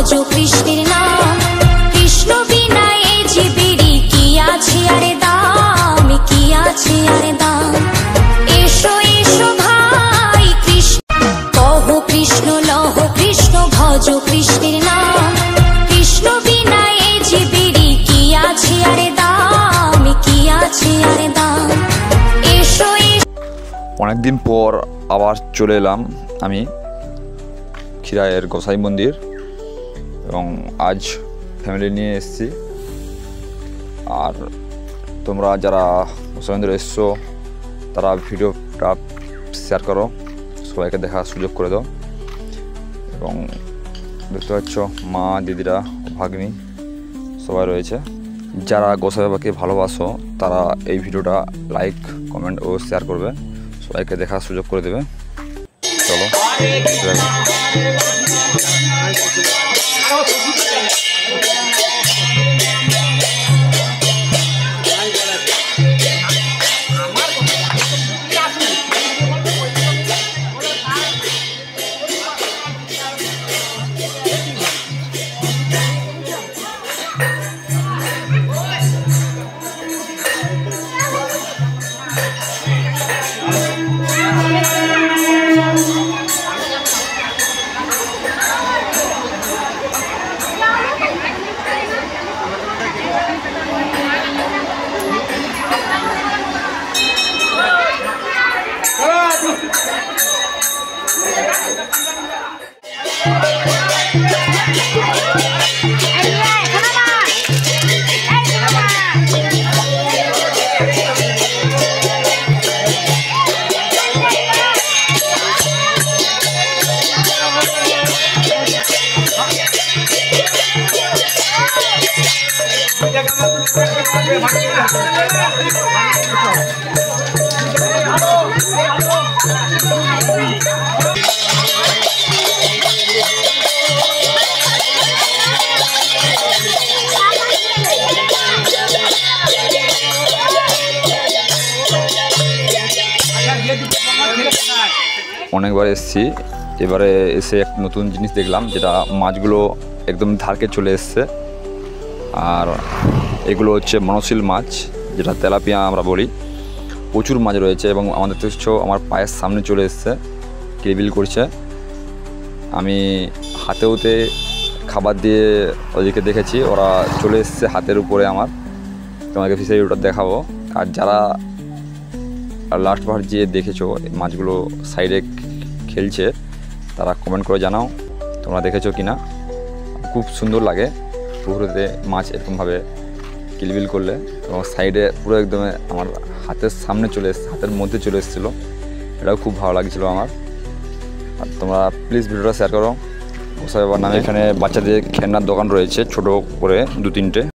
ভজো কৃষ্ণের নাম। কৃষ্ণ বিনা এ জীবেরই কি আছে আরে দাম, কি আছে আরে দাম। এসো এসো ভাই কৃষ্ণ কহ, কৃষ্ণ লহ কৃষ্ণ ভজো কৃষ্ণের নাম। কৃষ্ণ বিনা এ জীবেরই কি আছে আরে দাম, কি আছে আরে দাম। এসো অনেকদিন পর আবার চলে এলাম আমি খিরাইয়ের গোসাই মন্দির, এবং আজ ফ্যামিলি নিয়ে এসেছি। আর তোমরা যারা গোসাই মন্দিরে এসছো তারা ভিডিওটা শেয়ার করো, সবাইকে দেখার সুযোগ করে দাও। এবং দেখতে পাচ্ছ মা, দিদিরা, ভাগ্নি সবাই রয়েছে। যারা গোসাই বাবাকে ভালোবাসো তারা এই ভিডিওটা লাইক, কমেন্ট ও শেয়ার করবে, সবাইকে দেখার সুযোগ করে দেবে। চলো অনেকবার এসেছি, এবারে এসে এক নতুন জিনিস দেখলাম, যেটা মাছগুলো একদম ধারকে চলে এসছে। আর এগুলো হচ্ছে মনশীল মাছ, যেটা তেলাপিয়া আমরা বলি। প্রচুর মাছ রয়েছে এবং আমাদের দেখছো আমার পায়ের সামনে চলে এসছে, কিলবিল করছে। আমি হাতেওতে খাবার দিয়ে ওদেরকে দেখেছি, ওরা চলে এসছে হাতের উপরে আমার। তোমাকে ফিশারিটা দেখাবো। আর যারা লাস্ট বার যে দেখেছো মাছগুলো সাইডে খেলছে, তারা কমেন্ট করে জানাও তোমরা দেখেছো কি না। খুব সুন্দর লাগে পুকুরেতে মাছ এরকমভাবে কিলবিল করলে, এবং সাইডে পুরো একদম আমার হাতের সামনে চলে এসছে, হাতের মধ্যে চলে এসেছিলো। এটাও খুব ভালো লাগছিলো আমার। আর তোমরা প্লিজ ভিডিওটা শেয়ার করো গোসাই বাবার নামে। এখানে বাচ্চাদের খেলনার দোকান রয়েছে ছোটো করে 2-3টে।